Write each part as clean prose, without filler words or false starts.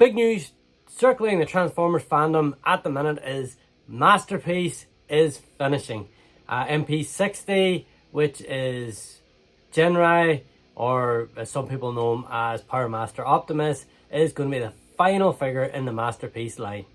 Big news circulating the Transformers fandom at the minute is Masterpiece is finishing. MP60, which is Genrai, or as some people know him as Power Master Optimus, is going to be the final figure in the Masterpiece line.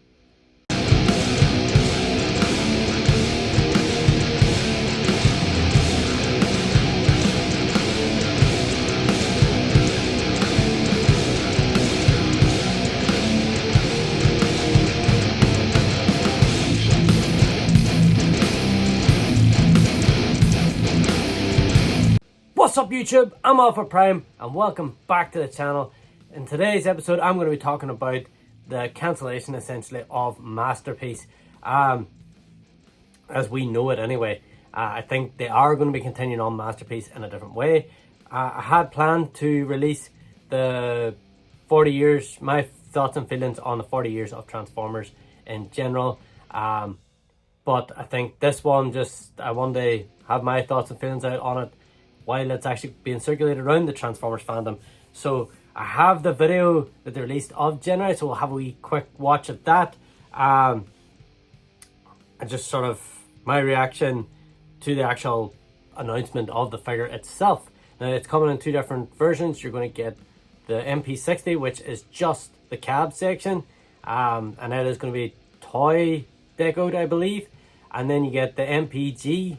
What's up YouTube, I'm Alpha Prime and welcome back to the channel. In today's episode I'm going to be talking about the cancellation essentially of Masterpiece. As we know it anyway, I think they are going to be continuing on Masterpiece in a different way. I had planned to release the 40 years, my thoughts and feelings on the 40 years of Transformers in general. But I think this one I wanted to have my thoughts and feelings out on it while it's actually being circulated around the Transformers fandom. So I have the video that they released of Genrai, so we'll have a wee quick watch of that. And just sort of my reaction to the actual announcement of the figure itself. Now it's coming in two different versions. You're going to get the MP60, which is just the cab section. And it is going to be toy decoed, I believe. And then you get the MPG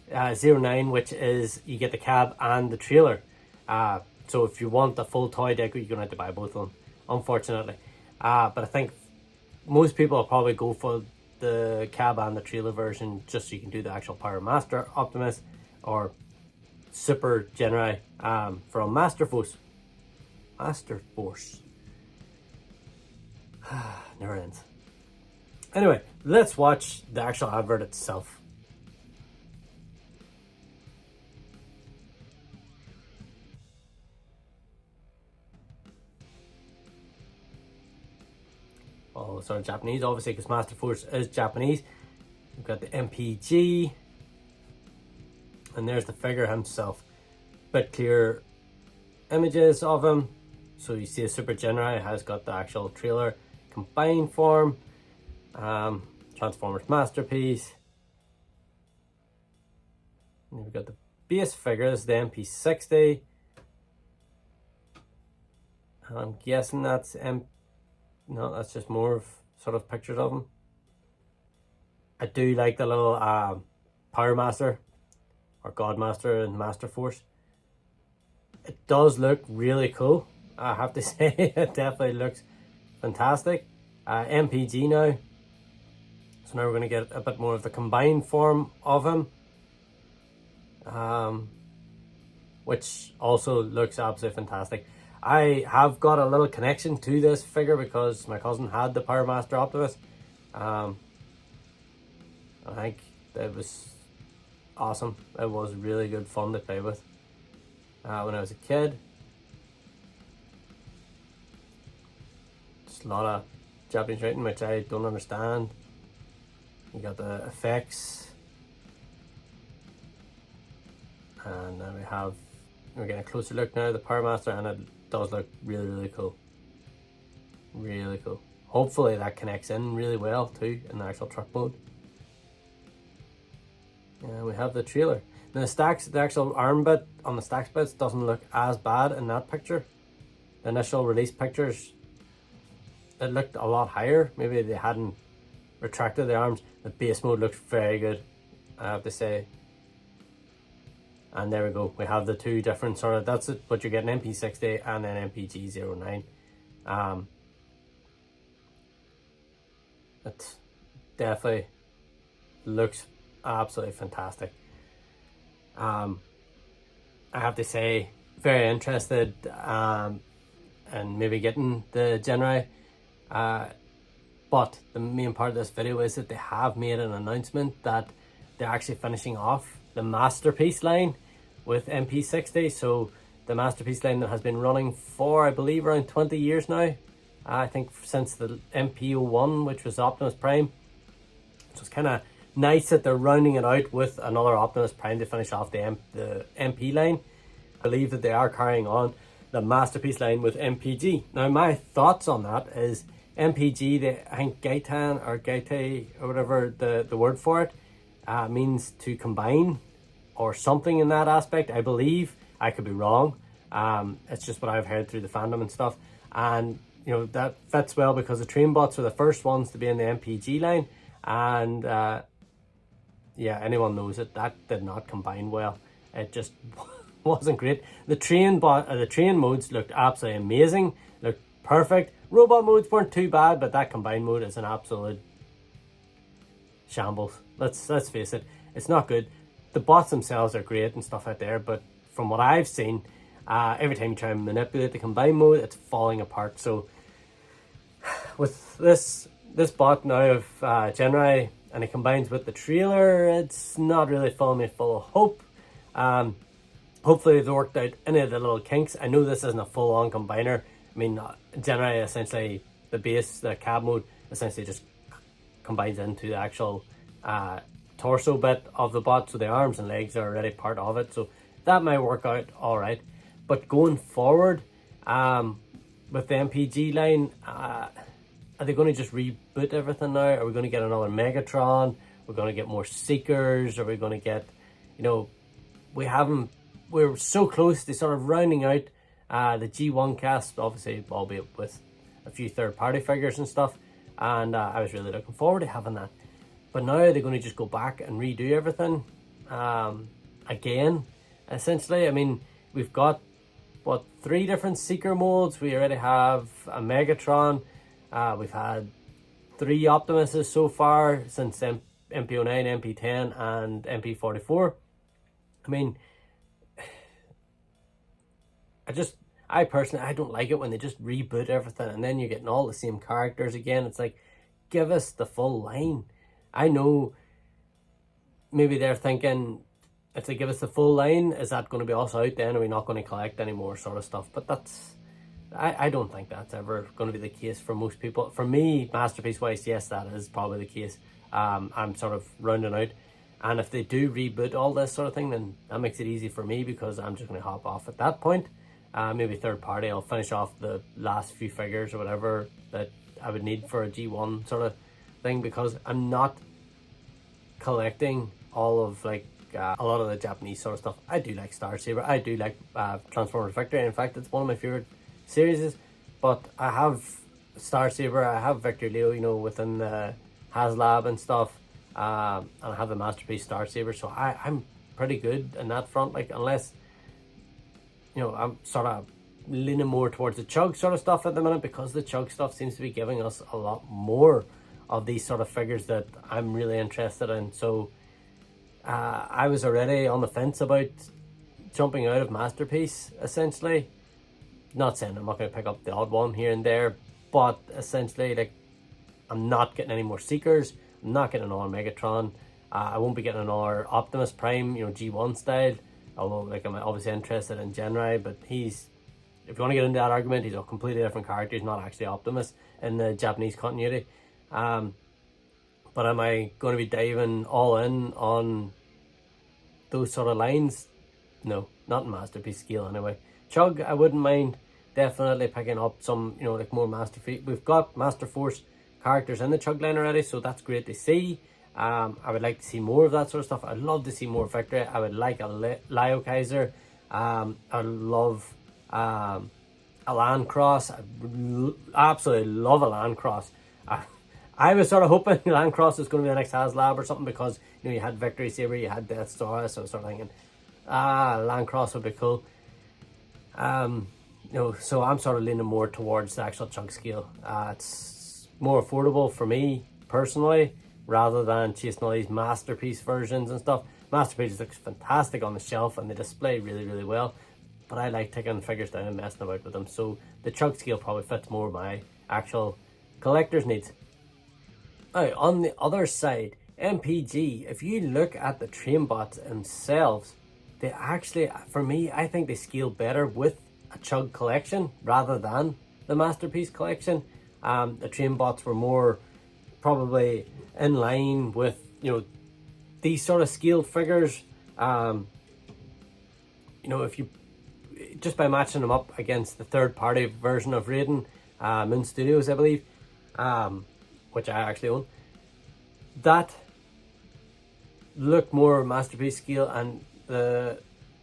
09, which is you get the cab and the trailer. So if you want the full toy deco, you're gonna have to buy both of them, unfortunately. But I think most people will probably go for the cab and the trailer version just so you can do the actual Power Master Optimus or Super Genrai from Master Force. Never ends. Anyway, let's watch the actual advert itself. Oh, sorry, Japanese, obviously, because Master Force is Japanese. We've got the MPG. And there's the figure himself. Bit clearer images of him. So you see a Super Genrai has got the actual trailer combined form. Transformers Masterpiece. And we've got the base figure, this is the MP60. I'm guessing that's no, that's just more of sort of pictures of him. I do like the little Power Master or God Master and Master Force. It does look really cool, I have to say. It definitely looks fantastic. MPG now. So now we're going to get a bit more of the combined form of him. Which also looks absolutely fantastic. I have got a little connection to this figure because my cousin had the Power Master Optimus. I think it was awesome. It was really good fun to play with when I was a kid. Just a lot of Japanese writing which I don't understand. You got the effects. And now we're getting a closer look now at the Power Master, and it does look really cool. Really cool. Hopefully that connects in really well too in the actual truck mode. And we have the trailer. Now the actual arm bit on the stacks bits doesn't look as bad in that picture. The initial release pictures, it looked a lot higher. Maybe they hadn't retracted the arms. The base mode looks very good, I have to say. And there we go, we have the two different sort of, that's it, but you're getting MP60 and then MPG 09. It definitely looks absolutely fantastic. I have to say, very interested in maybe getting the Genrai. But the main part of this video is that they have made an announcement that they're actually finishing off the Masterpiece line with MP60. So the Masterpiece line that has been running for, I believe, around 20 years now. I think since the MP01, which was Optimus Prime. So it's kind of nice that they're rounding it out with another Optimus Prime to finish off the MP line. I believe that they are carrying on. the Masterpiece line with MPG. Now, my thoughts on that is MPG, I think Gaitan or Gaite or whatever the word for it, means to combine or something in that aspect, I believe. I could be wrong. It's just what I've heard through the fandom and stuff. And, you know, that fits well because the train bots were the first ones to be in the MPG line. And, yeah, anyone knows it. That did not combine well. It just wasn't great. The train modes looked absolutely amazing. Looked perfect. Robot modes weren't too bad, but that combined mode is an absolute shambles. Let's face it. It's not good. The bots themselves are great and stuff out there, but from what I've seen, every time you try and manipulate the combined mode, it's falling apart. So with this bot now of Genrai, and it combines with the trailer, it's not really filling me full of hope. Hopefully they've worked out any of the little kinks. I know this isn't a full-on combiner. I mean, Genrai essentially, the cab mode, essentially just combines into the actual torso bit of the bot, so the arms and legs are already part of it, so that might work out all right. But going forward, with the MPG line, are they going to just reboot everything now? Are we going to get another Megatron? We're going to get more Seekers? Are we going to get, you know, we're so close to sort of rounding out the G1 cast, obviously, albeit with a few third-party figures and stuff, and I was really looking forward to having that. But now they're going to just go back and redo everything again, essentially. I mean, we've got, what, 3 different Seeker molds. We already have a Megatron. We've had 3 Optimuses so far since MP09, MP10, and MP44. I mean, I personally, I don't like it when they just reboot everything and then you're getting all the same characters again. It's like, give us the full line. I know maybe they're thinking, if they give us the full line, is that going to be also out then? Are we not going to collect any more sort of stuff? But I don't think that's ever going to be the case for most people. For me, Masterpiece wise, yes, that is probably the case. I'm sort of rounding out. And if they do reboot all this sort of thing, then that makes it easy for me because I'm just going to hop off at that point. Maybe third party, I'll finish off the last few figures or whatever that I would need for a G1 sort of thing, because I'm not collecting all of like a lot of the Japanese sort of stuff. I do like Star Saber, I do like Transformers Victory. In fact, it's one of my favorite series. But I have Star Saber, I have Victor Leo, you know, within the HasLab and stuff, and I have the Masterpiece Star Saber, so I'm pretty good in that front. Like, unless, you know, I'm sort of leaning more towards the Chug sort of stuff at the minute, because the Chug stuff seems to be giving us a lot more of these sort of figures that I'm really interested in. So I was already on the fence about jumping out of Masterpiece, essentially. Not saying I'm not going to pick up the odd one here and there, but essentially, like, I'm not getting any more Seekers. I'm not getting another Megatron. I won't be getting another Optimus Prime, you know, G1 style. Although, like, I'm obviously interested in Genrai, but if you want to get into that argument, he's a completely different character. He's not actually Optimus in the Japanese continuity. But am I going to be diving all in on those sort of lines? No, not in Masterpiece scale anyway. Chug, I wouldn't mind definitely picking up some, you know, like more Masterpiece. We've got Master Force characters in the Chug line already, so that's great to see. I would like to see more of that sort of stuff. I'd love to see more Victory. I would like a Lio Kaiser. I love a Land Cross. I absolutely love a Land Cross. I was sort of hoping Land Cross was going to be the next HasLab or something, because, you know, you had Victory Saber, you had Death Star, so I was sort of thinking, Land Cross would be cool. You know, so I'm sort of leaning more towards the actual Chug scale. It's more affordable for me personally, rather than chasing all these Masterpiece versions and stuff. Masterpiece looks fantastic on the shelf and they display really, really well, but I like taking figures down and messing about with them, so the Chug scale probably fits more my actual collector's needs. Now, on the other side, MPG, if you look at the train bots themselves, they actually, for me, I think they scale better with a Chug collection rather than the Masterpiece collection. The train bots were more probably in line with, you know, these sort of scaled figures. You know, if you just by matching them up against the third-party version of Raiden, Moon Studios, I believe, which I actually own, that look more Masterpiece scale, and the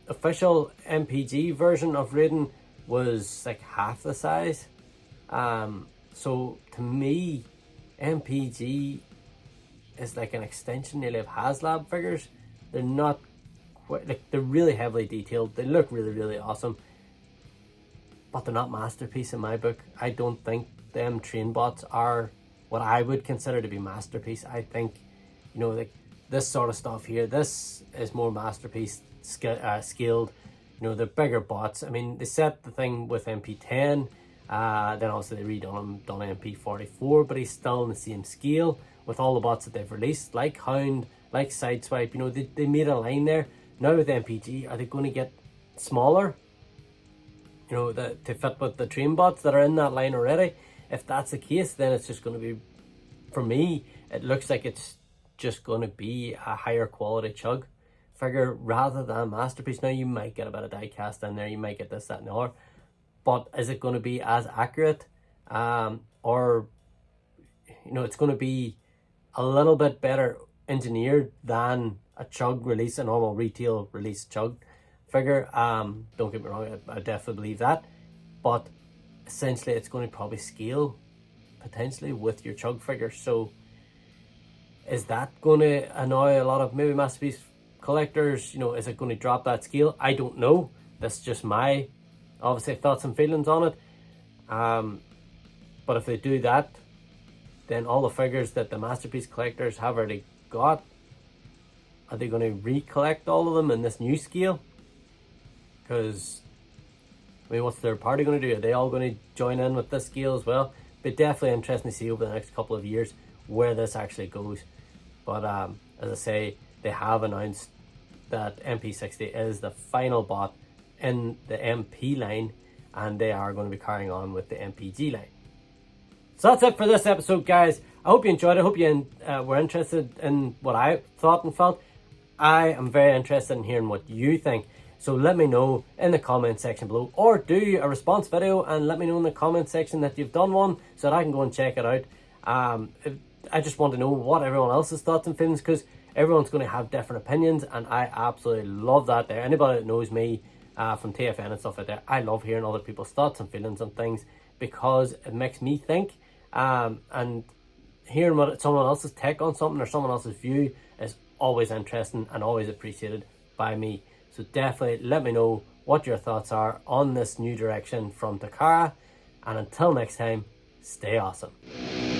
official MPG version of Raiden was like half the size. So to me, MPG is like an extension nearly of HasLab figures. They're not quite, like, they're really heavily detailed. They look really, really awesome, but they're not Masterpiece in my book. I don't think them train bots are what I would consider to be Masterpiece. I think, you know, like this sort of stuff here, this is more Masterpiece scaled. You know, they're bigger bots. I mean, they set the thing with MP10, then obviously they redone him, done MP44, but he's still in the same scale with all the bots that they've released, like Hound, like Sideswipe. You know, they made a line there. Now with MPG, are they going to get smaller? You know, to fit with the train bots that are in that line already? If that's the case, then it's just going to be, for me, it looks like it's just going to be a higher quality Chug figure rather than Masterpiece. Now, you might get a bit of die cast in there, you might get this, that, and the other, but is it going to be as accurate? Or, you know, it's going to be a little bit better engineered than a Chug release, a normal retail release Chug figure. Don't get me wrong, I definitely believe that, but essentially it's going to probably scale potentially with your Chug figure. So is that going to annoy a lot of maybe Masterpiece collectors? You know, is it going to drop that scale? I don't know. That's just my obviously thoughts and feelings on it. But if they do that, then all the figures that the Masterpiece collectors have already got, are they going to recollect all of them in this new scale? Because, I mean, what's third party going to do? Are they all going to join in with this scale as well? But definitely interesting to see over the next couple of years where this actually goes. But as I say, they have announced that MP60 is the final bot in the MP line, and they are going to be carrying on with the MPG line. So that's it for this episode, guys. I hope you enjoyed it. I hope you were interested in what I thought and felt. I am very interested in hearing what you think. So let me know in the comment section below, or do a response video and let me know in the comment section that you've done one so that I can go and check it out. I just want to know what everyone else's thoughts and feelings, because everyone's going to have different opinions, and I absolutely love that there. Anybody that knows me from TFN and stuff like that, I love hearing other people's thoughts and feelings on things, because it makes me think, and hearing what someone else's take on something or someone else's view is always interesting and always appreciated by me. So definitely let me know what your thoughts are on this new direction from Takara, and until next time, stay awesome.